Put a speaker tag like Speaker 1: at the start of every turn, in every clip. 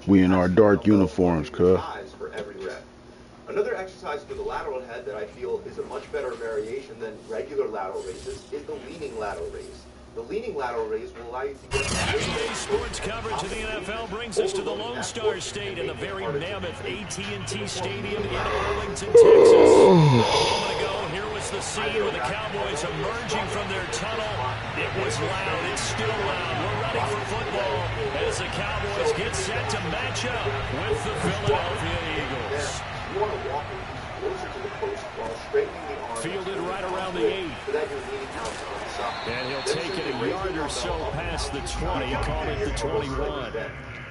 Speaker 1: We in our dark uniforms, cuz.
Speaker 2: For every rep. Another exercise for the lateral head that I feel is a much better variation than regular lateral raises is the leaning lateral raise. The leaning lateral raise will allow you to get
Speaker 3: today's sports coverage of the NFL brings us to the Lone Star State in the very mammoth AT&T Stadium in Arlington, Texas. A moment ago, here was the scene with the Cowboys emerging from their tunnel. It was loud. It's still loud. We're ready for football as the Cowboys get set to match up with the Philadelphia Eagles.
Speaker 2: You want to walk closer to the post while straightening the arm.
Speaker 3: Fielded right around the 8.
Speaker 2: So that you're leaning out on the side.
Speaker 3: And he'll take it a yard or so past the 20, call it the 21.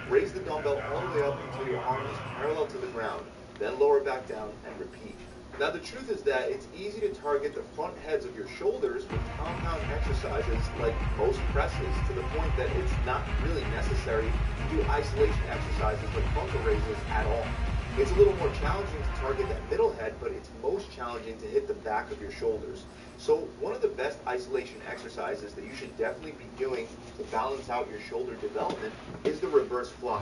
Speaker 2: Raise the dumbbell all the way up until your arm is parallel to the ground. Then lower back down and repeat. Now the truth is that it's easy to target the front heads of your shoulders with compound exercises like most presses, to the point that it's not really necessary to do isolation exercises like frontal raises at all. It's a little more challenging to target that middle head, but it's most challenging to hit the back of your shoulders. So one of the best isolation exercises that you should definitely be doing to balance out your shoulder development is the reverse fly.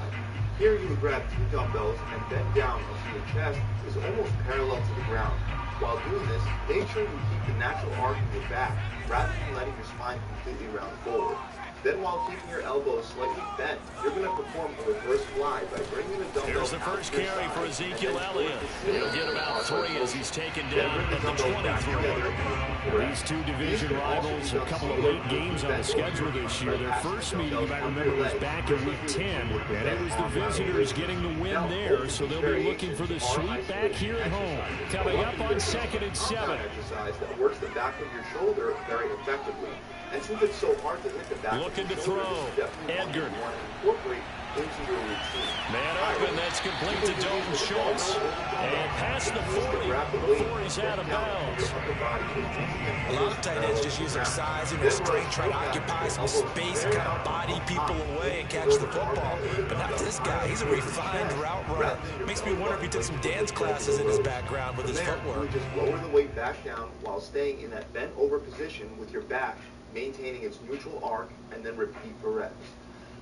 Speaker 2: Here you would grab 2 dumbbells and bend down until your chest is almost parallel to the ground. While doing this, make sure you keep the natural arc in your back rather than letting your spine completely round forward. Then while keeping your elbows slightly bent, you're going to perform a reverse fly by bringing the dumbbell.
Speaker 3: Here's the first carry for Ezekiel Elliott. He'll get about 3 as he's taken down at the 23. These two division rivals, a couple of late games on the schedule this year. Their first meeting, you might remember, was back in week 10, and it was the visitors getting the win there, so they'll be looking for the sweep back here at home. Coming up on 2nd and 7.
Speaker 2: Exercise that works the back of your shoulder very effectively. And since it's so hard to hit the back,
Speaker 3: looking to throw. Edgar.
Speaker 2: Incorporate into your routine.
Speaker 3: Man open, that's complete to Dalton Schultz. And past the 40 before he's out of bounds.
Speaker 4: A lot of tight ends just use their size and their strength, try to occupy some space, kind of body people away and catch the football. But not this guy. He's a refined route runner. Makes me wonder if he took some dance classes in his background with his footwork.
Speaker 2: Just lower the weight back down while staying in that bent over position with your back maintaining its neutral arc, and then repeat for reps.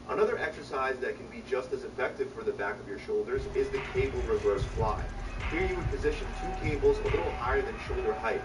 Speaker 2: Another exercise that can be just as effective for the back of your shoulders is the cable reverse fly. Here you would position 2 cables a little higher than shoulder height.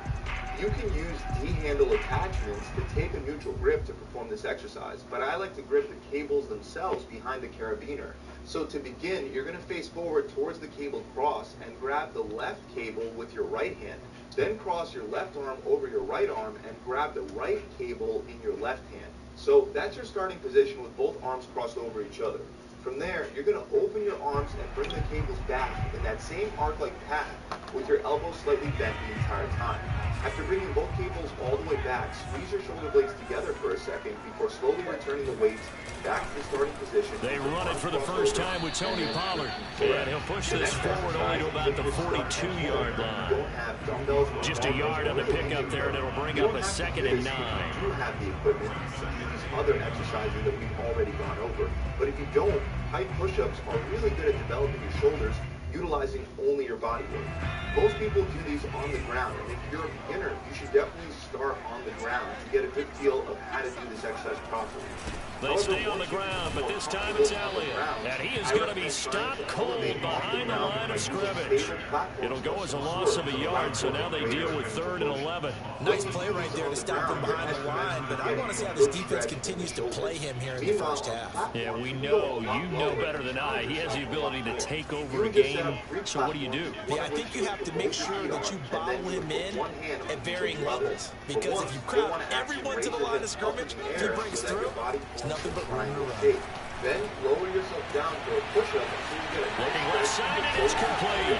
Speaker 2: You can use D-handle attachments to take a neutral grip to perform this exercise, but I like to grip the cables themselves behind the carabiner. So to begin, you're going to face forward towards the cable cross and grab the left cable with your right hand. Then cross your left arm over your right arm and grab the right cable in your left hand. So that's your starting position with both arms crossed over each other. From there, you're going to open your arms and bring the cables back in that same arc-like path with your elbows slightly bent the entire time. After bringing both cables all the way back, squeeze your shoulder blades together for a second before slowly returning the weights back to the starting position.
Speaker 3: They run it for the first time with Tony Pollard. And he'll push this forward only to about the 42-yard line. Just a yard on the pickup there, and it'll bring up a 2nd and 9.
Speaker 2: You do have the equipment to use other exercises that we've already gone over. But if you don't, high push-ups are really good at developing your shoulders utilizing only your body weight. Most people do these on the ground, and if you're a beginner, you should definitely start on the ground to get a good feel of how to do this exercise properly.
Speaker 3: They stay on the ground, but this time it's Elliott. And he is going to be stopped cold behind the line of scrimmage. It'll go as a loss of a yard, so now they deal with 3rd and 11.
Speaker 4: Nice play right there to stop him behind the line, but I want to see how this defense continues to play him here in the first half.
Speaker 3: Yeah, we know, you know better than I, he has the ability to take over a game. So what do you do?
Speaker 4: Yeah, I think you have to make sure that you bottle him in at varying levels. Because if you crowd everyone to the line of scrimmage, if he breaks through, it's nothing but room to run.
Speaker 2: Then lower yourself down for a push-up until you get a
Speaker 3: looking left side, and it's complete.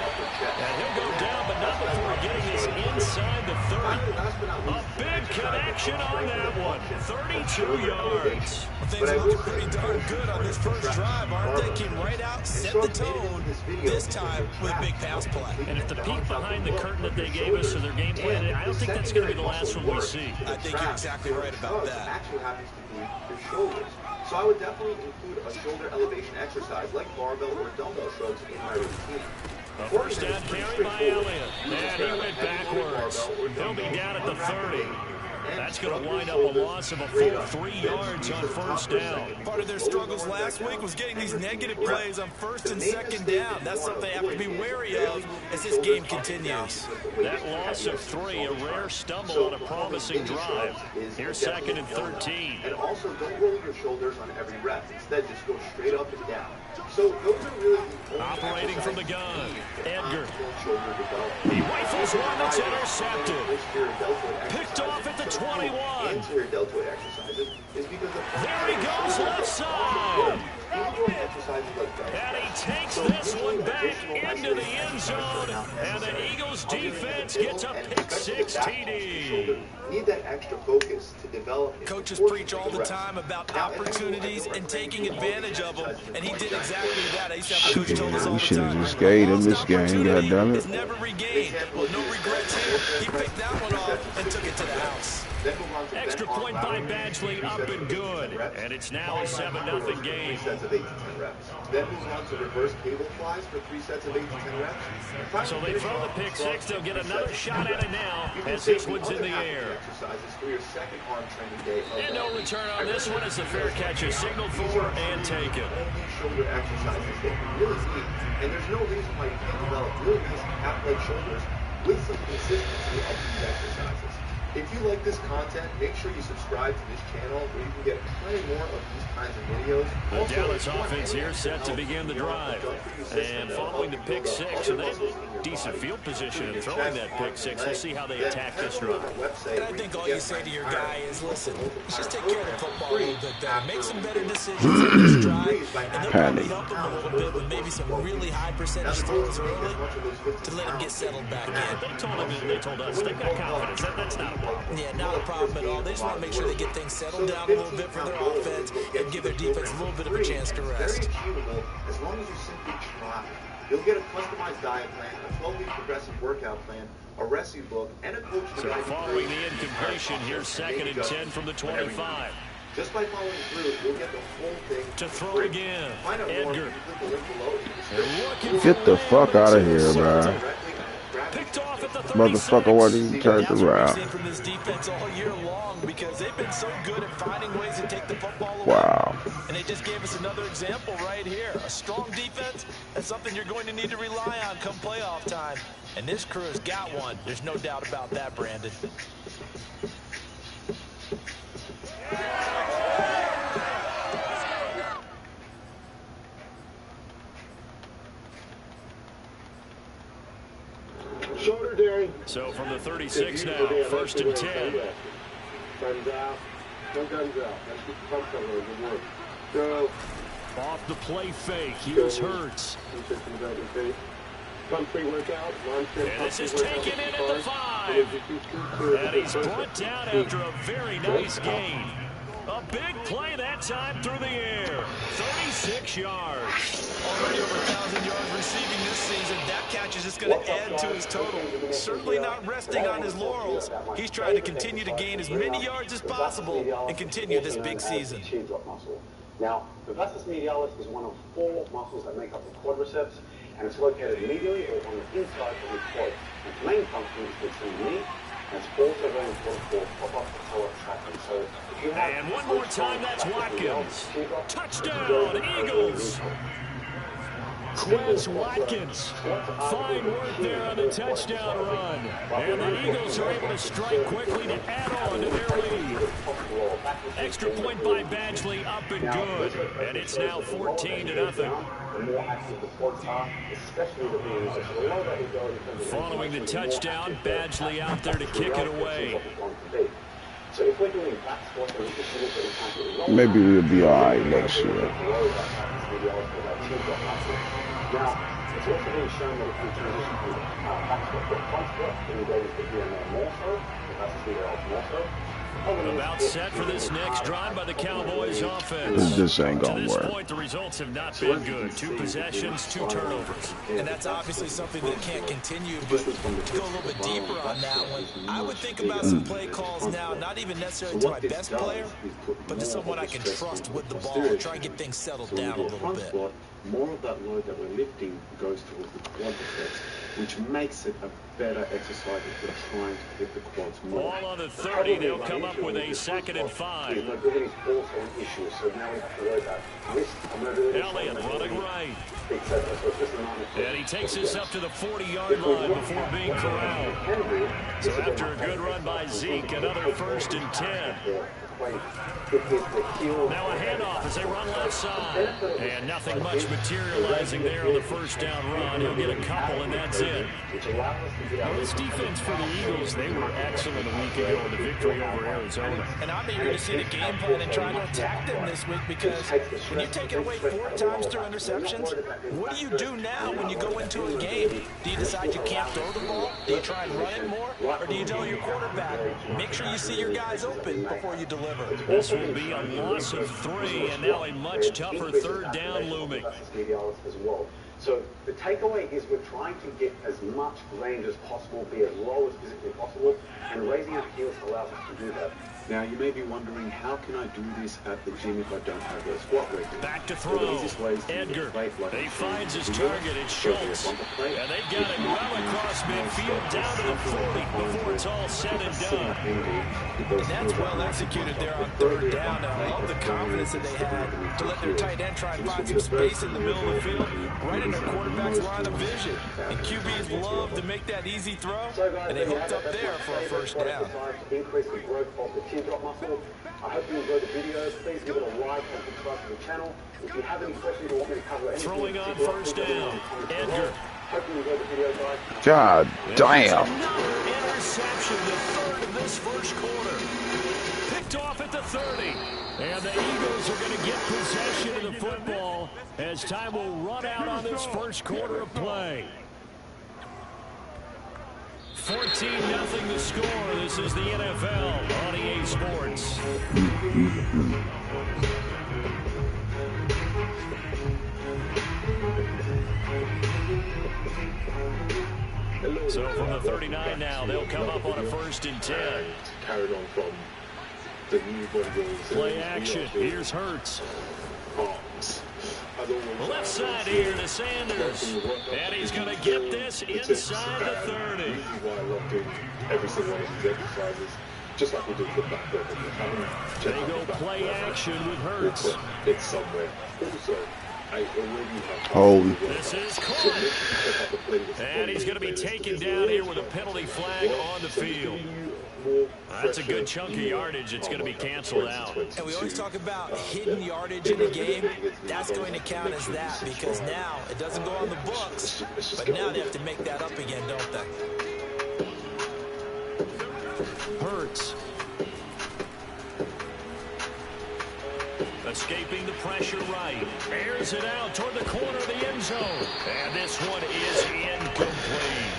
Speaker 3: And he'll go down, but not before getting this inside the 30. A big connection on that one. 32 yards.
Speaker 4: Things look pretty darn good on this first drive, aren't they? Came right out, set the tone, this time with a big pass play.
Speaker 3: And if the peek behind the curtain that they gave us to their game plan, I don't think that's going to be the last one we see.
Speaker 4: I think you're exactly right about that.
Speaker 2: Actually happens to be your shoulders. So I would definitely include a shoulder elevation exercise like barbell or dumbbell shrugs in my routine.
Speaker 3: A first down carry by Elliott. And he went backwards. He'll be down at the 30. That's going to wind up a loss of a full 3 yards on first down.
Speaker 4: Part of their struggles last week was getting these negative plays on first and second down. That's something they have to be wary of as this game continues.
Speaker 3: That loss of 3, a rare stumble on a promising drive. Here's 2nd and 13.
Speaker 2: And also, don't roll your shoulders on every rep. Instead, just go straight up and down. So those are really the
Speaker 3: operating from the gun. Edgar. He rifles one that's intercepted. Picked off at the 21.
Speaker 2: Anterior deltoid exercises is because of
Speaker 3: there he goes left side. And he takes this one back into the end zone. And the Eagles defense gets a pick 6 TD.
Speaker 2: Need that extra focus to develop.
Speaker 4: Coaches preach all the time about opportunities and taking advantage of them, and he did exactly that. Coach told us all the time.
Speaker 1: Just skate in this game, goddammit.
Speaker 4: It's never regained. Well, no regrets here. He picked that one off and took it to the house.
Speaker 3: Extra point by Badgley, up and good. And it's now a 7-0 game.
Speaker 2: 3 sets of 8 to 10 reps. Then move on to reverse cable flies for 3 sets of 8 to 10 reps.
Speaker 3: So they throw the pick 6. They'll get another shot at it now as this one's in the air. And no return on this one as the fair catch is signaled for and taken.
Speaker 2: Shoulder exercises that you really need. And there's no reason why you can't develop really nice half-leg shoulders with some consistency of these exercises. If you like this content, make sure you subscribe to this channel where you can get plenty more of these kinds of videos.
Speaker 3: The Dallas offense here set to begin the drive. And following the pick 6, and they have decent field position in throwing that pick 6. We'll see how they attack this drive.
Speaker 4: And I think all you say to your guy is, listen, let's just take care of the football a little bit better. Make some better decisions in this drive. And they'll probably help them a little bit with maybe some really high percentage throws early to let him get settled back in.
Speaker 3: They told us they've got confidence. That's not a problem.
Speaker 4: Yeah, not a problem at all. They just want to make sure they get things settled down a little bit for their offense and give their defense a little bit of a chance to rest.
Speaker 2: Very achievable as long as you simply try. You'll get a customized diet plan, a 12-week progressive workout plan, a recipe book, and a coach to
Speaker 3: so
Speaker 2: guide you
Speaker 3: following the incompletion, here's 2nd and 10 from the 25.
Speaker 2: Just by following through, you'll get the whole thing.
Speaker 3: To throw again, Edgar.
Speaker 1: Get the fuck out of here, bro.
Speaker 3: Picked off at the
Speaker 1: Motherfucker, why did you turn around?
Speaker 4: From this defense all year long because they've been so good at finding ways to take the football away.
Speaker 1: Wow.
Speaker 4: And they just gave us another example right here. A strong defense, that's something you're going to need to rely on come playoff time. And this crew has got one. There's no doubt about that, Brandon.
Speaker 3: So from the 36 now, 1st and 10.
Speaker 5: Guns out. No guns out. That's just the pump cover. Good work. Go.
Speaker 3: Off the play fake. Here's Hurts.
Speaker 5: Pump pre-workout.
Speaker 3: And this is taken in at the 5. And he's brought down after a very nice gain. A big play that time through the air. 36 yards.
Speaker 4: Already over 1,000 yards receiving this season. That catch is just going to add to his total. Certainly not resting on his laurels. He's trying to continue to gain as many yards as possible and continue this big season.
Speaker 6: Now, the vastus medialis is one of 4 muscles that make up the quadriceps, and it's located medially or on the inside of the quad. Its main function is to extend the knee, and it's also very important for pop-up patellar tracking. So if you have
Speaker 3: and one more time, that's Watkins. Touchdown, Eagles. Quez Watkins. Fine work there on the touchdown run. And the Eagles are able to strike quickly to add on to their lead. Extra point by Badgley, up and good. And it's now 14-0. Following the touchdown, Badgley out there to kick it away.
Speaker 1: Maybe we'll be alright next year.
Speaker 6: Now, it's also been shown that if you transition from back squat to front squat, then you go with the BMO more so, the vastus medialis more so.
Speaker 3: About set for this next drive by the Cowboys offense.
Speaker 1: This ain't
Speaker 3: To
Speaker 1: gonna
Speaker 3: this
Speaker 1: work.
Speaker 3: point, the results have not been good. 2 possessions, 2 turnovers.
Speaker 4: And that's obviously something that can't continue, but to go a little bit deeper on that one, I would think about some play calls now, not even necessarily to my best player, but to someone I can trust with the ball and try and get things settled down a little bit.
Speaker 6: More of that load that we're lifting goes towards the quadriceps. which makes it a better exercise if you're trying to hit the quads more.
Speaker 3: Ball on the 30, they'll come up with a 2nd and 5.
Speaker 6: His mobility is also an issue, so now we have to worry about wrist mobility.
Speaker 3: Elliott running right.
Speaker 6: Etc. So it's just a minor
Speaker 3: And he takes us up to the 40-yard line before being corralled. So after a good run by Zeke, another 1st and 10. Now a handoff as they run left side. And nothing much materializing there on the 1st down run. He'll get a couple, and that's it.
Speaker 7: Well, this defense for the Eagles, they were excellent a week ago in the victory over Arizona.
Speaker 4: And I'm eager to see the game plan and try to attack them this week, because when you take it away 4 times through interceptions, what do you do now when you go into a game? Do you decide you can't throw the ball? Do you try and run it more? Or do you tell your quarterback, make sure you see your guys open before you deliver?
Speaker 3: This will be a loss of 3, and now a much tougher 3rd down looming.
Speaker 6: So the takeaway is we're trying to get as much range as possible, be as low as physically possible, and raising our heels allows us to do that. Now, you may be wondering, how can I do this at the gym if I don't have a squat weight?
Speaker 3: Back to throw. Edgar. He finds his target. It's Schultz. And they got him well across midfield down to the 40 before it's all said and done.
Speaker 4: And that's well executed there on 3rd down. I love the confidence that they had to let their tight end try and find some space in the middle of the field, right in their quarterback's line of vision. And QBs love to make that easy throw, and they hooked up there for a 1st down.
Speaker 6: Increase the growth of the teardrop muscle. I hope you enjoyed the video. Please give it a like and subscribe to the channel. If you have any questions or want me to cover anything,
Speaker 3: throwing on 1st down. Edgar.
Speaker 6: Hope you enjoyed the video, guys.
Speaker 1: God damn.
Speaker 3: Another interception, the 3rd of this 1st quarter. Picked off at the 30. And the Eagles are going to get possession of the football as time will run out on this 1st quarter of play. 14-0 the score. This is the NFL on EA Sports. So from the 39 now, they'll come up on a 1st and 10.
Speaker 5: Carried on from the new bodybuilders.
Speaker 3: Play action. Here's Hurts. Left side here to Sanders. And he's going to get this inside the 30.
Speaker 5: This is why I love doing every single one of these exercises. Just like we do the back there.
Speaker 3: They go play action with Hurts.
Speaker 5: It's somewhere. Also, I already have...
Speaker 1: Holy.
Speaker 3: This is caught. And he's going to be taken down here with a penalty flag on the field. That's a good chunk of yardage. It's going to be canceled out.
Speaker 4: And we always talk about hidden yardage in a game. That's going to count as that, because now it doesn't go on the books, but now they have to make that up again, don't they?
Speaker 3: Hurts. Escaping the pressure right. Airs it out toward the corner of the end zone. And this one is incomplete.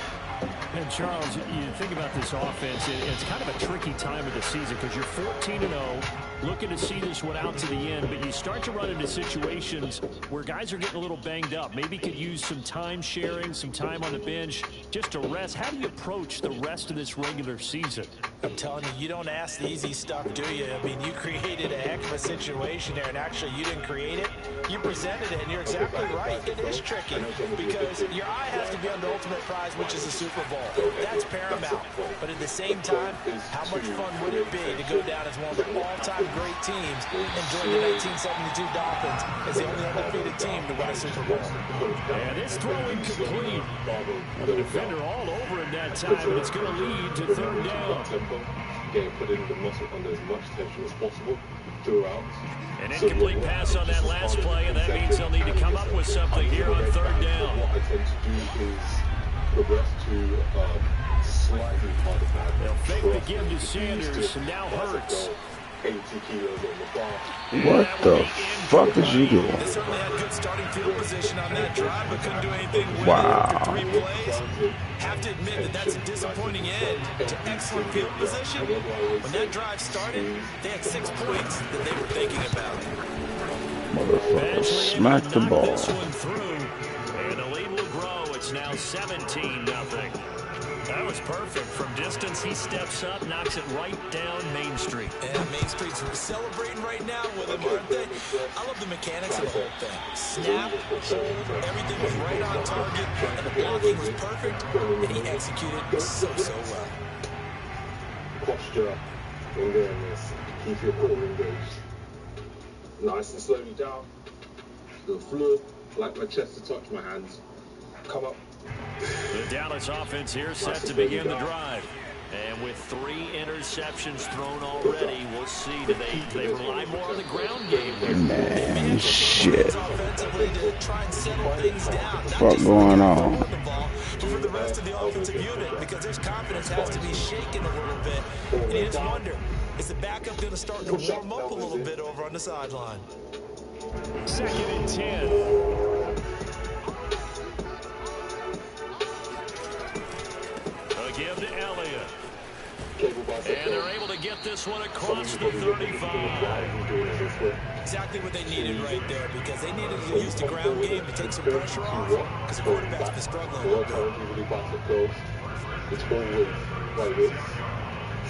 Speaker 7: And Charles, you think about this offense, it's kind of a tricky time of the season because you're 14-0, looking to see this one out to the end, but you start to run into situations where guys are getting a little banged up. Maybe could use some time sharing, some time on the bench just to rest. How do you approach the rest of this regular season?
Speaker 4: I'm telling you, you don't ask the easy stuff, do you? I mean, you created a heck of a situation there, and actually you didn't create it. You presented it, and you're exactly right. It is tricky because your eye has to be on the ultimate prize, which is the Super Bowl. That's paramount. But at the same time, how much fun would it be to go down as one of the all-time great teams and join the 1972 Dolphins as the only undefeated team to win a Super Bowl?
Speaker 3: And it's throwing complete. The defender all over him that time, but it's going to lead to 3rd down.
Speaker 5: Getting put in the muscle under as much tension as possible throughout.
Speaker 3: An incomplete pass on that last play, and that means they'll need to come up with something here on 3rd down.
Speaker 5: What I tend to do is progress to slightly harder pad.
Speaker 3: They'll fake the give to Sanders, and now Hurts.
Speaker 5: 80 kilos on the bar.
Speaker 1: What the fuck is you doing?
Speaker 4: They certainly had good starting field position on that drive, but couldn't do anything with
Speaker 1: Wow.
Speaker 4: it after 3 plays. Have to admit that that's a disappointing end to excellent field position. When that drive started, they had 6 points that they were thinking about.
Speaker 1: Motherfucker, smack the ball.
Speaker 3: This one through, and the lead will grow. It's now 17-0. That was perfect. From distance, he steps up, knocks it right down Main Street.
Speaker 4: Yeah, Main Street's celebrating right now with him, aren't they? I love the mechanics of the whole thing. Snap, hold, everything was right on target, and the blocking was perfect, and he executed so well.
Speaker 5: Posture, awareness, keep your core engaged. Nice and slowly down. The floor, like my chest to touch my hands. Come up.
Speaker 3: The Dallas offense here set to begin the drive. And with 3 interceptions thrown already, we'll see. Do they rely more on the ground game?
Speaker 1: Man, shit.
Speaker 3: What's
Speaker 1: going on?
Speaker 4: For the rest of the offensive unit, because their confidence has to be shaken a little bit. And you just wonder, is the backup going to start to warm up a little bit over on the sideline?
Speaker 3: 2nd and 10. Give to Elliott. And they're able to get this one across the 35.
Speaker 4: Exactly what they needed right there, because they needed to use the ground game to take some pressure off, because the quarterback's been struggling a little bit.
Speaker 5: It's always like this.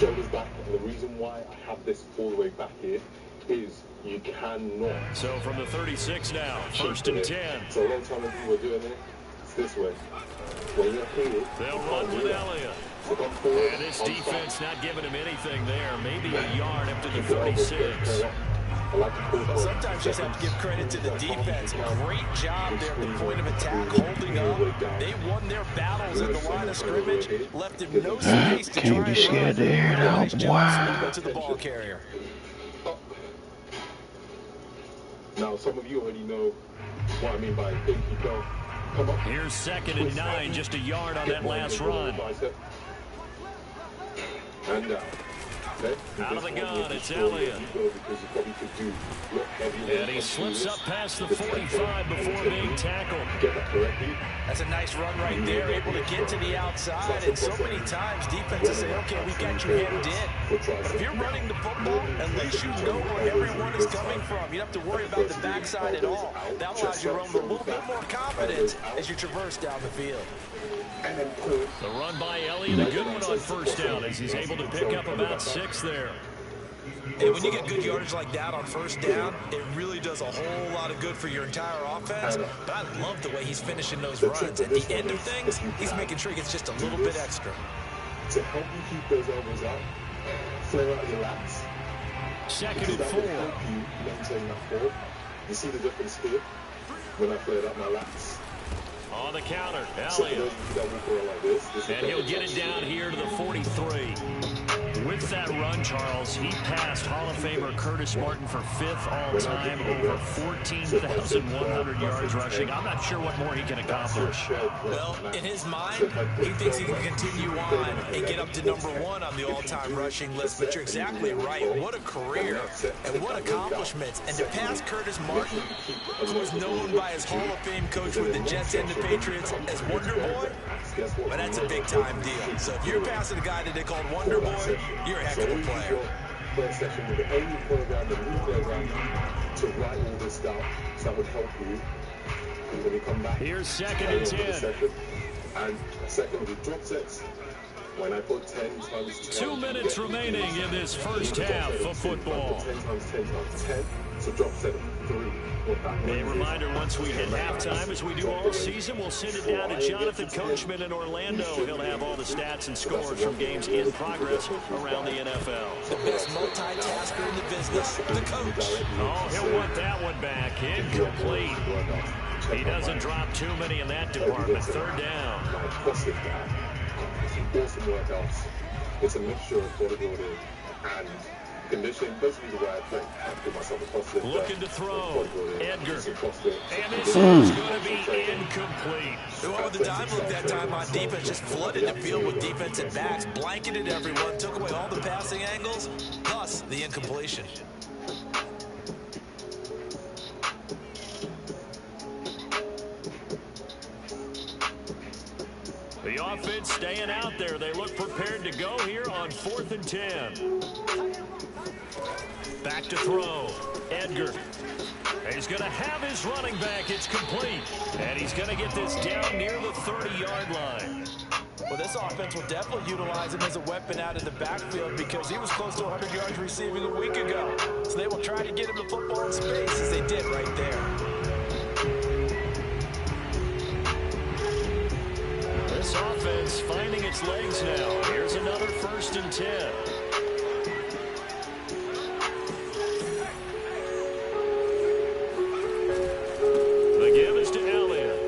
Speaker 5: Shoulders back, and the reason why I have this all the way back here is you cannot.
Speaker 3: So from the 36 now, 1st and 10.
Speaker 5: So a long time when people are doing it, it's this way. When you're here,
Speaker 3: they'll run with Elliott. And this defense not giving him anything there. Maybe a yard up to the 36.
Speaker 4: Sometimes you just have to give credit to the defense. Great job there at the point of attack, holding up. They won their battles at the line of scrimmage, left him no space to try and run. Nice job to the ball carrier.
Speaker 5: Now, some of you already know what I mean by pinky go. Come up.
Speaker 3: Here's 2nd and 9, just a yard on that last run.
Speaker 5: And down. Okay.
Speaker 3: Out of the gun, it's Elliott. And he slips up past the 45 before being tackled.
Speaker 4: That's a nice run right there, able to get to the outside. And so many times defenses say, okay, we got you hemmed in. But if you're running the football, at least you know where everyone is coming from. You don't have to worry about the backside at all. That allows you to run with a little bit more confidence as you traverse down the field.
Speaker 3: The run by Elliott, a good one on 1st down, as he's able to pick up about 6 there.
Speaker 4: And when you get good yardage like that on 1st down, it really does a whole lot of good for your entire offense. But I love the way he's finishing those runs. At the end of things, he's making sure he gets just a little bit extra.
Speaker 5: To help you keep those elbows out, flare out your lats.
Speaker 3: 2nd and 4.
Speaker 5: That will help you maintain that form. You see the difference here when I flared out my lats.
Speaker 3: On the counter, Elliott. And he'll get it down here to the 43. With that run, Charles, he passed Hall of Famer Curtis Martin for 5th all-time, over 14,100 yards rushing. I'm not sure what more he can accomplish.
Speaker 4: Well, in his mind, he thinks he can continue on and get up to #1 on the all-time rushing list. But you're exactly right. What a career and what accomplishments. And to pass Curtis Martin, who was known by his Hall of Fame coach with the Jets and the Patriots as Wonder Boy, well, that's a big-time deal. So if you're passing a guy that they called Wonder Boy, you're a heck of a player.
Speaker 5: First session with the only program and new program to write all this down, so that would help you when you come back.
Speaker 3: Here's 2nd and 10.
Speaker 5: And second with drop sets. When I put 10 times 10.
Speaker 3: 2 minutes remaining in this 1st half of football.
Speaker 5: 10 times 10 times 10. So drop set 3.
Speaker 3: A reminder, once we hit halftime, as we do all season, we'll send it down to Jonathan Coachman in Orlando. He'll have all the stats and scores from games in progress around the NFL.
Speaker 4: The best multitasker in the business, the coach.
Speaker 3: Oh, he'll want that one back. Incomplete. He doesn't drop too many in that department. 3rd down.
Speaker 5: Awesome workouts. It's a mixture of bodybuilding and conditioning. Basically, the way I play, I put myself across the
Speaker 3: looking to throw. Edgar. And this is going to be incomplete.
Speaker 4: Well, with the time look that time on defense, just flooded the field with defensive backs, blanketed everyone, took away all the passing angles, plus the incompletion.
Speaker 3: The offense staying out there. They look prepared to go here on 4th and 10. Back to throw. Edgar. He's going to have his running back. It's complete. And he's going to get this down near the 30-yard line.
Speaker 4: Well, this offense will definitely utilize him as a weapon out of the backfield because he was close to 100 yards receiving a week ago. So they will try to get him the football in space as they did right there.
Speaker 3: This offense finding its legs now. Here's another 1st and 10. The give is to Elliott.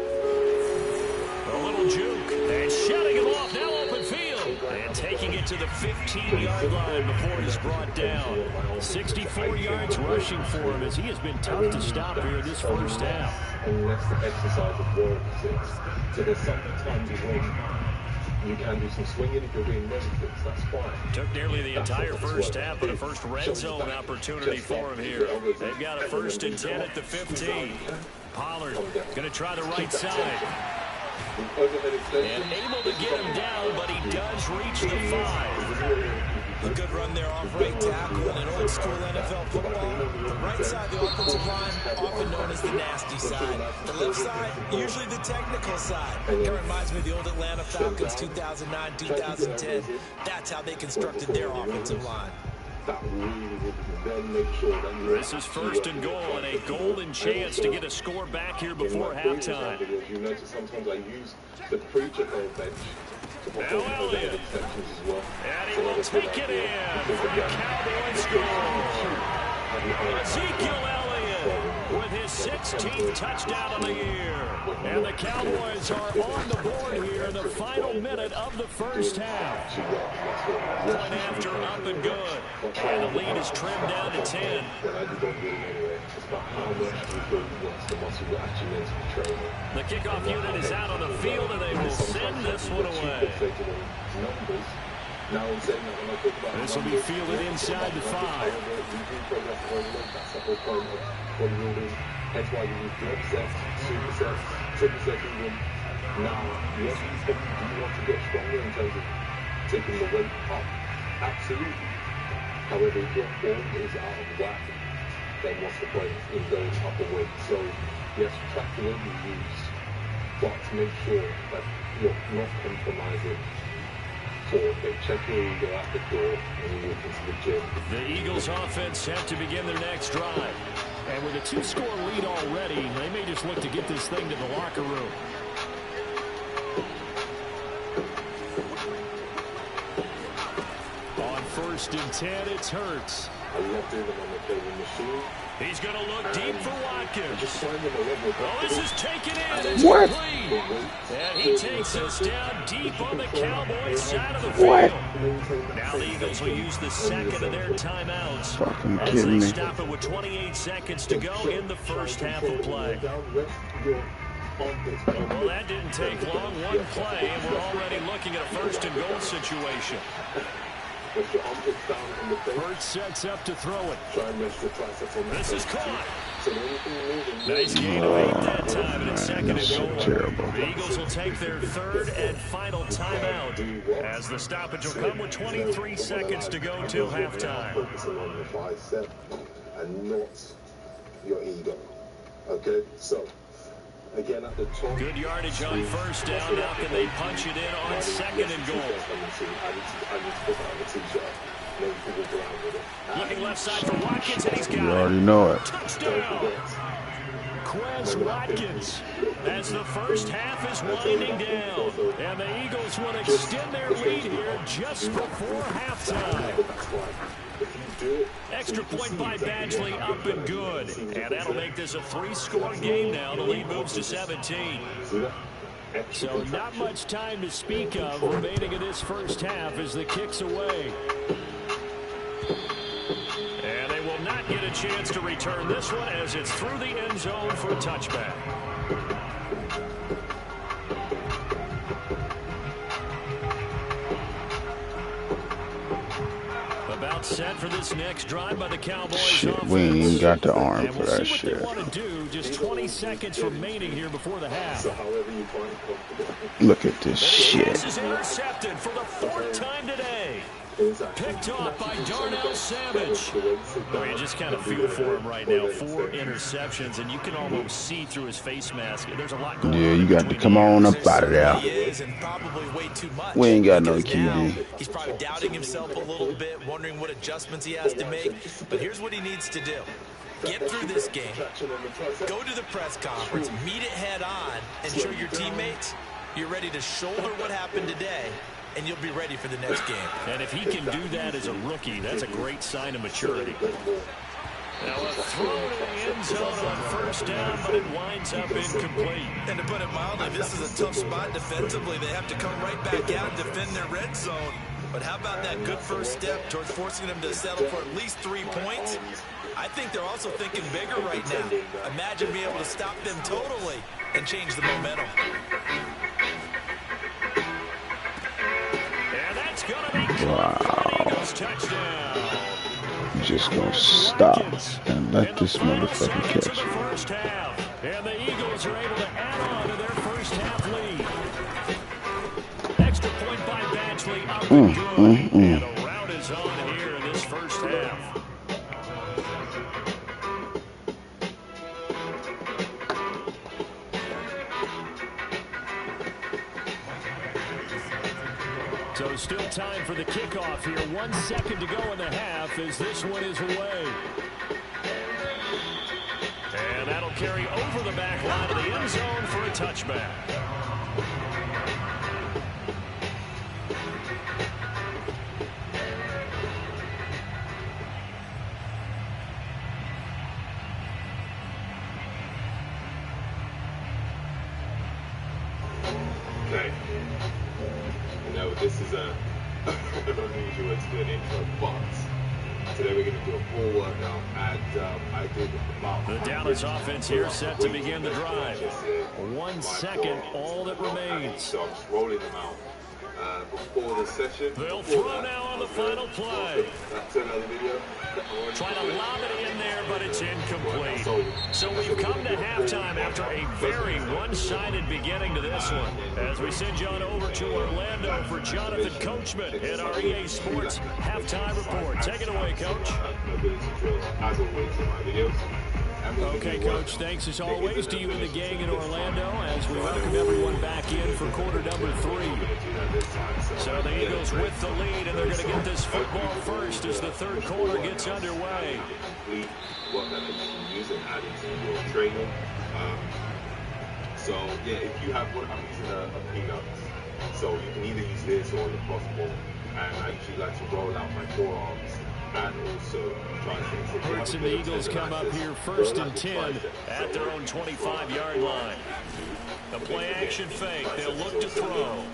Speaker 3: A little juke. And shutting him off. Now open field. And taking it to the 15-yard line before he's brought down. 64 yards rushing for him as he has been tough to stop here in this first half.
Speaker 5: And that's the exercise of work. So there's sometimes when you can do some swinging if you're doing benefits. That's fine.
Speaker 3: Took nearly the entire first half, but a first red zone opportunity for him here. They've got a 1st and 10 at the 15. Pollard going to try the right side. And able to get him down, but he does reach the 5.
Speaker 4: A good run there off right tackle in an old school NFL football. The right side of the offensive line, often known as the nasty side. The left side, usually the technical side. Kind of reminds me of the old Atlanta Falcons 2009, 2010. That's how they constructed their offensive line.
Speaker 3: This is 1st and goal and a golden chance to get a score back here before halftime.
Speaker 5: You notice sometimes I use the preacher bench.
Speaker 3: Now Elliott. And he will take it in for the Cowboys score. Ezekiel Elliott with his 16th touchdown of the year. And the Cowboys are on the board here in the final minute of the first half. Point after up and good. And the lead is trimmed down to 10. The kickoff unit is out on the field, and they will send this one away. This will be fielded inside the 5.
Speaker 5: That's why you use drop sets, supersets, triple even. Now, yes, do you want to get stronger in terms of taking the weight up? Absolutely. However, if your form is out of whack, then what's the point in going up a weight? So, yes, track the weight you use, but make sure that you're not compromising. They check your ego at the door and you walk into the gym.
Speaker 3: The Eagles offense have to begin their next drive. And with a 2-score lead already, they may just look to get this thing to the locker room. On 1st and 10, it's Hurts.
Speaker 5: I love doing them on the playing machine.
Speaker 3: He's going to look deep for Watkins. Oh, this is taken in.
Speaker 1: What?
Speaker 3: And he takes us down deep on the Cowboys side of the field. Now the Eagles will use the second of their timeouts
Speaker 1: Fucking
Speaker 3: as
Speaker 1: kidding
Speaker 3: they
Speaker 1: me.
Speaker 3: stop it with 28 seconds to go in the first half of play. Well, that didn't take long. One play, and we're already looking at a 1st and goal situation. Hurts sets up to throw it. This is caught. Nice gain of 8 that time, and it's 2nd and goal.
Speaker 1: Terrible.
Speaker 3: The Eagles will take their 3rd and final timeout as the stoppage will come with 23 seconds to go till halftime.
Speaker 5: Focusing on your bicep and not your ego. Okay, so again at the top.
Speaker 3: Good yardage on 1st down. Now can they punch it in on 2nd and goal? Looking left side for Watkins, and he's got it.
Speaker 1: You already know it.
Speaker 3: Touchdown! Quez Watkins as the first half is winding down. And the Eagles will extend their lead here just before halftime. Extra point by Badgley, up and good. And that'll make this a 3-score game now. The lead moves to 17. So not much time to speak of remaining in this first half as the kick's away. And they will not get a chance to return this one as it's through the end zone for a touchback. About set for this next drive by the Cowboys.
Speaker 1: Shit, we ain't even got the arm for that shit.
Speaker 3: We'll see what they want to do. Just 20 seconds remaining here before the half.
Speaker 1: Look at this shit.
Speaker 3: This is intercepted for the 4th time today. Picked off by Darnell Savage. Oh, you just kind of feel for him right now. 4 interceptions, and you can almost see through his face mask. There's a lot going on.
Speaker 1: Yeah, you got to come on up out of there.
Speaker 4: He is, and probably way too much.
Speaker 1: We ain't got no
Speaker 4: Because now
Speaker 1: QB.
Speaker 4: he's probably doubting himself a little bit, wondering what adjustments he has to make. But here's what he needs to do. Get through this game, go to the press conference, meet it head on, and show your teammates you're ready to shoulder what happened today, and you'll be ready for the next game.
Speaker 3: And if he can do that as a rookie, that's a great sign of maturity. Now a throw to the end zone on first down, but it winds up incomplete.
Speaker 4: And to put it mildly, this is a tough spot defensively. They have to come right back out and defend their red zone. But how about that good first step towards forcing them to settle for at least 3 points? I think they're also thinking bigger right now. Imagine being able to stop them totally and change the momentum.
Speaker 3: And that's going to be caught. Eagles touchdown.
Speaker 1: Just gonna stop and let this motherfucker catch
Speaker 3: The first half, and the Eagles are able to add on to their first half lead. Extra point by Batchley up and good. And a rout is on here in this first half. So still time for the kickoff here. 1 second to go in the half as this one is away. And that'll carry over the back line of the end zone for a touchback.
Speaker 5: Okay. No, this is an unusual way to do an intro, but today we're going to do a full workout, and I did about...
Speaker 3: The Dallas offense here set to begin the drive. 1 second, all that remains.
Speaker 5: So I'm just rolling them out before the session.
Speaker 3: They'll throw now on the final play.
Speaker 5: That's another video.
Speaker 3: Trying to lob it in there, but it's incomplete. So we've come to halftime after a very one-sided beginning to this one. As we send you on over to Orlando for Jonathan Coachman in our EA Sports halftime report. Take it away, Coach.
Speaker 5: As always in my videos.
Speaker 3: Okay, Coach, thanks as always to you and the gang in Orlando as we welcome everyone back in for quarter number 3. So the Eagles with the lead, and they're going to get this football first as the third quarter gets underway.
Speaker 5: What that you can use and add into your training. So yeah, if you have one, I'm using a peanut. So you can either use this or the crossbow. And I usually like to roll out my forearms and also try and finish it.
Speaker 3: Hurts and the Eagles come up here first and 10 at their own 25-yard line. The play action fake. They'll look to throw.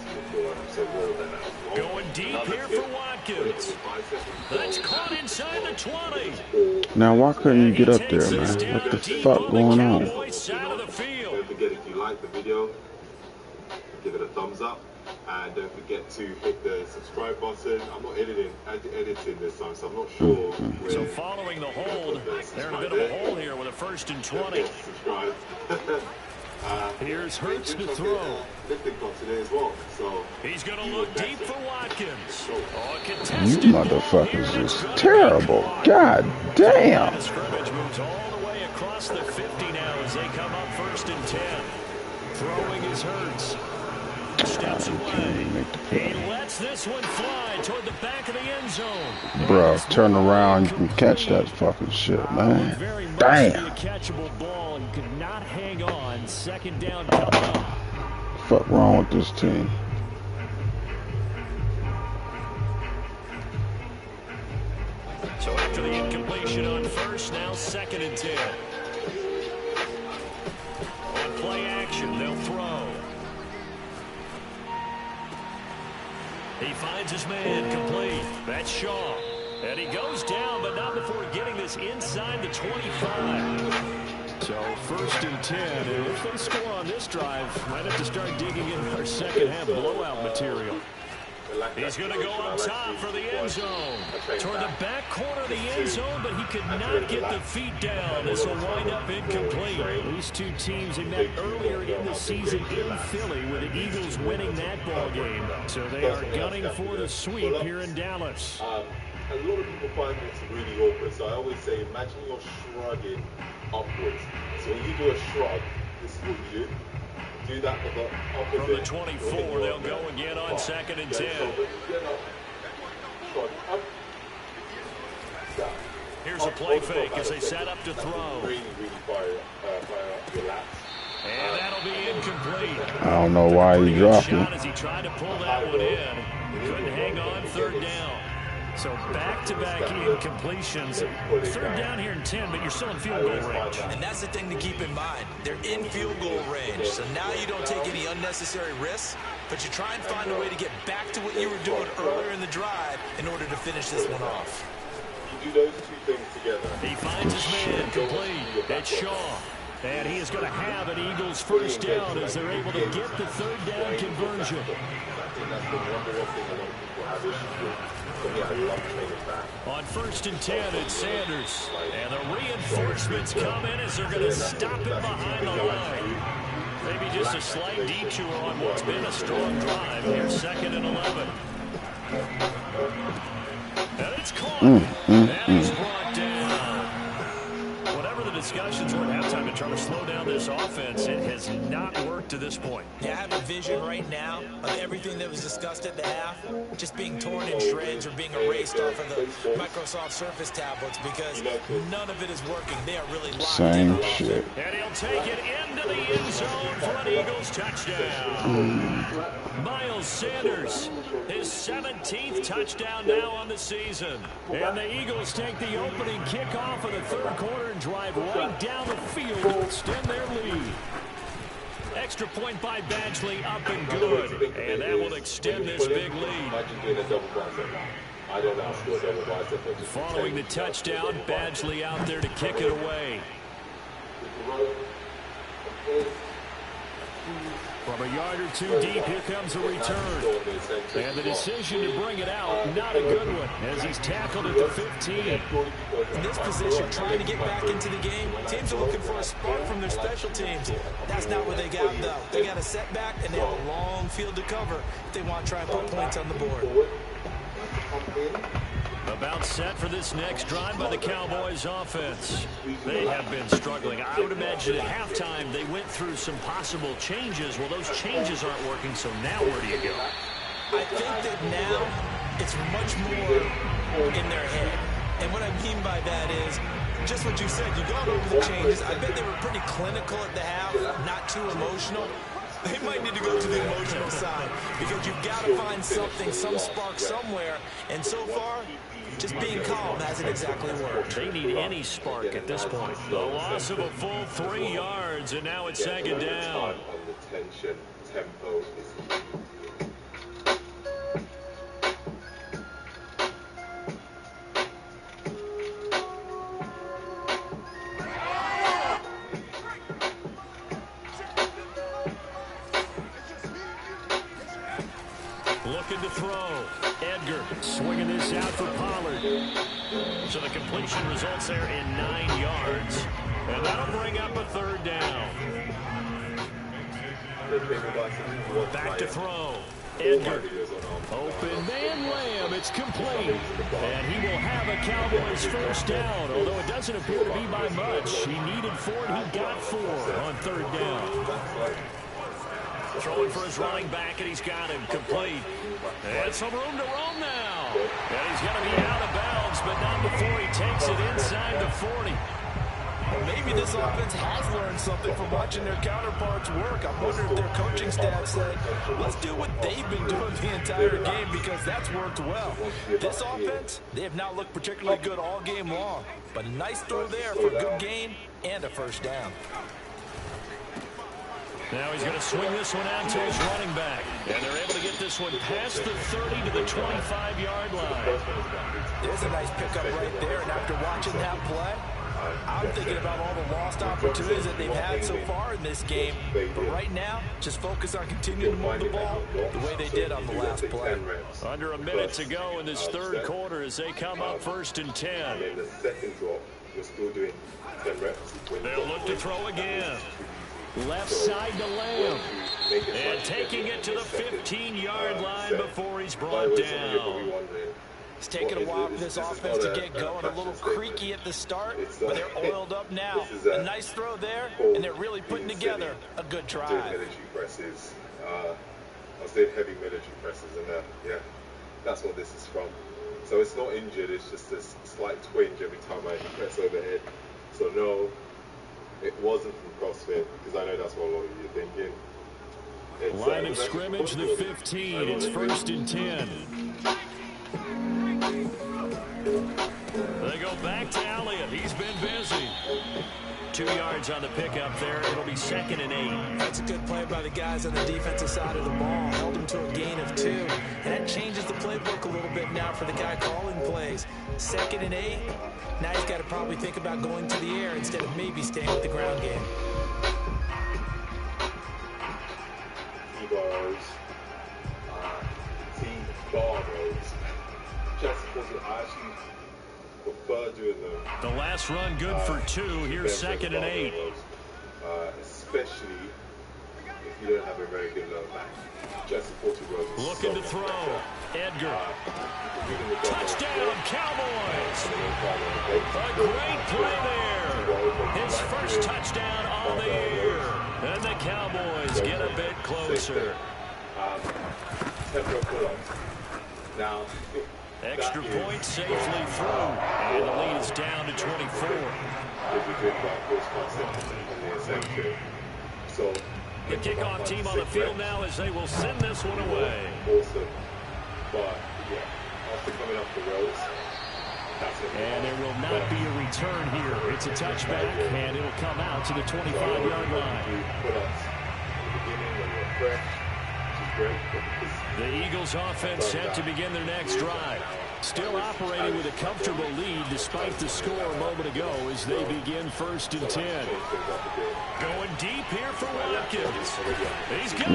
Speaker 3: Going deep here for Watkins. That's caught inside the 20.
Speaker 1: Now, why couldn't you get up there, man? What the fuck going on?
Speaker 3: Cowboys side of the field.
Speaker 5: Don't forget, if you like the video, give it a thumbs up. And don't forget to hit the subscribe button. I'm not editing this time, so I'm not sure.
Speaker 3: So following the hold, they're in a bit of a hole here with a first and 20.
Speaker 5: Subscribe.
Speaker 3: Here's Hurts to throw.
Speaker 5: Today as well. So
Speaker 3: he's going to look deep for Watkins.
Speaker 1: You motherfuckers is terrible. God damn.
Speaker 3: The scrimmage moves all the way across the 50 now as they come up first and 10. Throwing is Hurts. Steps away. He lets this one fly toward the back of the end zone.
Speaker 1: Bro, turn around. You can catch that fucking shit, man. Damn.
Speaker 3: A catchable ball and could not hang on. Second down coming up.
Speaker 1: Fuck wrong with this team?
Speaker 3: So after the incompletion on first, now second and 10. On play action, they'll throw. He finds his man complete. That's Shaw. And he goes down, but not before getting this inside the 25. So first and 10. And if they score on this drive, might have to start digging in our second half blowout material. He's going to go up top for the end zone. Toward the back corner of the end zone, but he could not get the feet down. This will wind up incomplete.
Speaker 7: These two teams had met earlier in the season in Philly with the Eagles winning that ball game. So they are gunning for the sweep here in Dallas.
Speaker 5: A lot of people find this really awkward, so I always say, imagine you're shrugging upwards. So when you do a shrug, this is what you do. Do that with the opposite.
Speaker 3: From the 24, they'll go again on 2nd and 10. Here's a play fake as they set up to throw.
Speaker 5: Really fire up your lats.
Speaker 3: And that'll be incomplete.
Speaker 1: I don't know why he dropped
Speaker 3: Shot
Speaker 1: it.
Speaker 3: as he tried to pull that one in. Couldn't hang on 3rd down. So back-to-back incompletions. 3rd down here in 10, but you're still in field goal range.
Speaker 4: And that's the thing to keep in mind. They're in field goal range. So now you don't take any unnecessary risks, but you try and find a way to get back to what you were doing earlier in the drive in order to finish this one off.
Speaker 5: You do those two things together.
Speaker 3: He finds his man complete. That's Shaw. And he is going to have an Eagles 1st down as they're able to get the 3rd down conversion.
Speaker 5: I think that's the number one thing a lot of people have issues with.
Speaker 3: On 1st and 10, it's Sanders. And the reinforcements come in as they're going to stop him behind the line. Maybe just a slight detour on what's been a strong drive. Here's 2nd and 11. And it's caught. And he's brought down. Whatever the discussions were at halftime to try to slow down this offense, it has not worked to this point.
Speaker 4: Yeah, I have a vision right now of everything that was discussed at the half just being torn in shreds or being erased off of the Microsoft Surface tablets because none of it is working. They are really locked in.
Speaker 1: Same shit.
Speaker 3: And he'll take it into the end zone for an Eagles touchdown. Miles Sanders, his 17th touchdown now on the season. And the Eagles take the opening kickoff of the 3rd quarter and drive right down the field to extend their lead. Extra point by Badgley, up and good. And that will extend this big lead. Following the touchdown, Badgley out there to kick it away. From a yard or two deep, here comes a return. And the decision to bring it out, not a good one, as he's tackled at the 15.
Speaker 4: In this position, trying to get back into the game, teams are looking for a spark from their special teams. That's not what they got, though. They got a setback, and they have a long field to cover if they want to try and put points on the board.
Speaker 3: About set for this next drive by the Cowboys offense. They have been struggling. I would imagine at halftime they went through some possible changes. Well, those changes aren't working, so now where do you go?
Speaker 4: I think that now it's much more in their head. And what I mean by that is just what you said. You've gone over the changes. I bet they were pretty clinical at the half, not too emotional. They might need to go to the emotional side because you've got to find something, some spark somewhere. And so far, just being calm hasn't exactly worked.
Speaker 3: They need any spark at this point. The loss of a full 3 yards, and now it's 2nd down. Looking to throw. Edgar swinging this out for Pollard. So the completion results there in 9 yards. And that'll bring up a 3rd down. Back to throw. Edgar. Open man Lamb. It's complete. And he will have a Cowboys 1st down. Although it doesn't appear to be by much. He needed 4 and he got 4 on 3rd down. Throwing for his running back, and he's got him complete. And some room to roam now. And he's going to be out of bounds, but not before he takes it inside the 40.
Speaker 4: Well, maybe this offense has learned something from watching their counterparts work. I wonder if their coaching staff said, let's do what they've been doing the entire game because that's worked well. This offense, they have not looked particularly good all game long. But a nice throw there for a good gain and a 1st down.
Speaker 3: Now he's going to swing this one out to his running back. And they're able to get this one past the 30 to the 25-yard line.
Speaker 4: There's a nice pickup right there. And after watching that play, I'm thinking about all the lost opportunities that they've had so far in this game. But right now, just focus on continuing to move the ball the way they did on the last play.
Speaker 3: Under a minute to go in this third quarter as they come up 1st and 10.
Speaker 5: And then the second drop, we're still doing 10 reps.
Speaker 3: They'll look to throw again. Left side to Lamb. And taking it to the 15-yard line before he's brought down.
Speaker 4: It's taken a while for this offense to get going. A little creaky at the start, but they're oiled up now. A nice throw there, and they're really putting together a good drive.
Speaker 5: Military presses. I was doing heavy military presses, and yeah, that's what this is from. So it's not injured, it's just a slight twinge every time I press overhead. So no, it wasn't from CrossFit, because I know that's what a lot of you are thinking.
Speaker 3: Line of scrimmage, the 15. It's 1st and 10. They go back to Elliott. He's been busy. 2 yards on the pickup there. It'll be 2nd and 8.
Speaker 4: That's a good play by the guys on the defensive side of the ball. Held him to a gain of 2. And that changes the playbook a little bit now for the guy calling plays. 2nd and 8. Now he's got to probably think about going to the air instead of maybe staying with the ground game.
Speaker 5: T-bars, T-bar rows. Just because I actually prefer doing them.
Speaker 3: The last run good for 2. Here's 2nd and 8.
Speaker 5: Especially if you don't have a very good low back. Just 40 rows.
Speaker 3: Looking to throw. Edgar. Touchdown, Cowboys. A great play there. His first touchdown on the year. And the Cowboys get a bit closer.
Speaker 5: Now,
Speaker 3: extra point safely through. And the lead is down to 24. The kickoff team on the field now as they will send this one away.
Speaker 5: Awesome. But, yeah, after coming up the rows,
Speaker 7: and there will not be a return here. It's a touchback, and it'll come out to the 25-yard line.
Speaker 3: The Eagles offense set to begin their next drive. Still operating with a comfortable lead despite the score a moment ago as they begin 1st and 10. Going deep here for Watkins.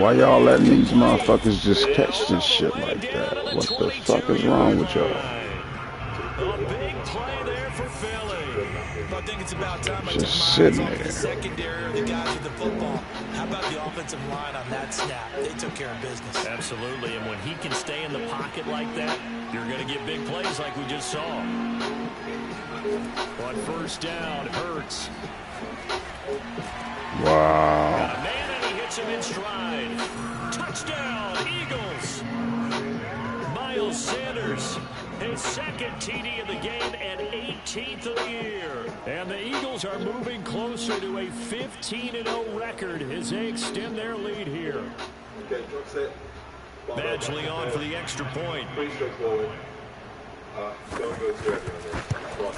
Speaker 1: Why y'all letting these motherfuckers just catch this shit like that? What the fuck is wrong with y'all?
Speaker 3: A big play there for Philly.
Speaker 4: I think it's about time I took
Speaker 1: Just
Speaker 4: my eyes
Speaker 1: sitting
Speaker 4: off
Speaker 1: there.
Speaker 4: the secondary or the guys with the football. How about the offensive line on that snap? They took care of business.
Speaker 3: Absolutely, and when he can stay in the pocket like that, you're going to get big plays like we just saw. But 1st down, Hurts.
Speaker 1: Wow.
Speaker 3: Got a man, and he hits him in stride. Touchdown, Eagles. Miles Sanders, his 2nd TD of the game and 18th of the year. And the Eagles are moving closer to a 15-0 record as they extend their lead here. Badgley on for the extra point.
Speaker 5: Pretty straightforward. Don't go too heavy on this.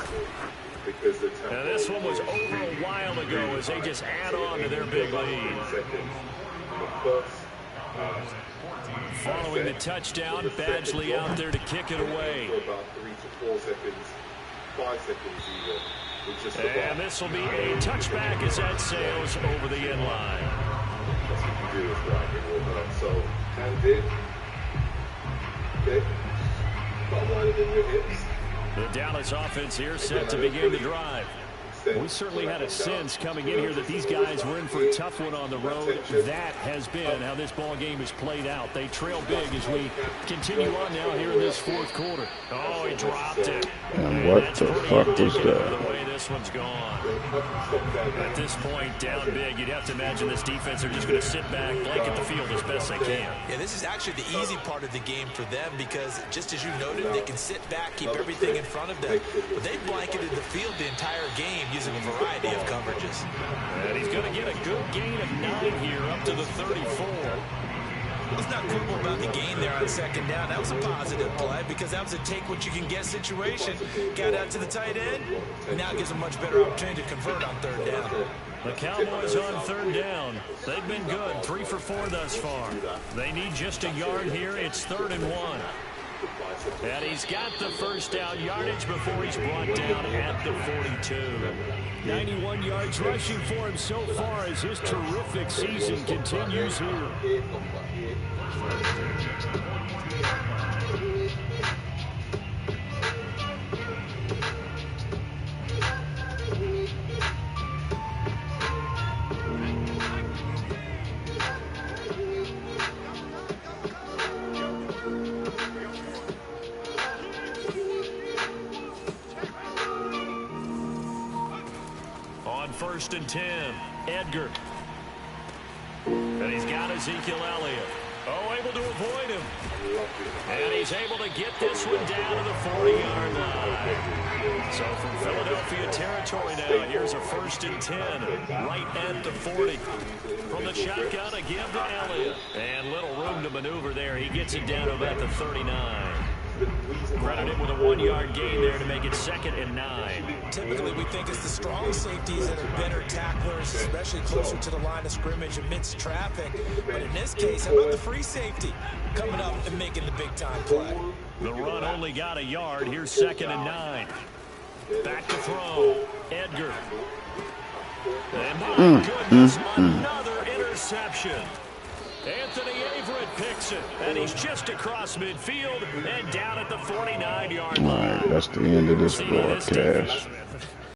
Speaker 5: Because the tempo.
Speaker 3: Now this one was over a while ago as they just add on to their big lead. Following the touchdown, Badgley out there to kick it away.
Speaker 5: For about 3 to 4 seconds, 5 seconds even.
Speaker 3: And this will be a touchback as that sails over the end line.
Speaker 5: That's what you do is right. So, hand in. Okay. Not lining in your hips.
Speaker 3: The Dallas offense here set to begin the drive. We certainly had a sense coming in here that these guys were in for a tough one on the road. That has been how this ball game has played out. They trail big as we continue on now here in this 4th quarter. Oh, he dropped it.
Speaker 1: And what the fuck was
Speaker 3: The
Speaker 1: that?
Speaker 3: way this one's gone. At this point, down big, you'd have to imagine this defense are just going to sit back, blanket the field as best they can.
Speaker 4: Yeah, this is actually the easy part of the game for them because, just as you noted, they can sit back, keep everything in front of them. But they've blanketed the field the entire game using a variety of coverages.
Speaker 3: And he's going to get a good gain of 9 here up to the 34.
Speaker 4: Let's not quibble about the gain there on 2nd down. That was a positive play because that was a take-what-you-can-get situation. Got out to the tight end, and now gives a much better opportunity to convert on 3rd down.
Speaker 3: The Cowboys on 3rd down. They've been good, 3 for 4 thus far. They need just a yard here. It's 3rd and 1. And he's got the first down yardage before he's brought down at the 42.
Speaker 7: 91 yards rushing for him so far as his terrific season continues here.
Speaker 3: First and 10. Edgar. And he's got Ezekiel Elliott. Oh, able to avoid him. And he's able to get this one down to the 40-yard line. So from Philadelphia territory now, here's a first and 10 right at the 40. From the shotgun, a give to Elliott. And little room to maneuver there. He gets it down to about the 39. Credit him with a 1-yard gain there to make it 2nd and 9.
Speaker 4: Typically, we think it's the strong safeties that are better tacklers, especially closer to the line of scrimmage amidst traffic. But in this case, how about the free safety coming up and making the big-time play?
Speaker 3: The run only got a yard. Here's 2nd and 9. Back to throw. Edgar. And my goodness, another interception. Anthony Averett picks it, and he's just across midfield and down at the 49-yard line.
Speaker 1: All right, that's the end of this broadcast.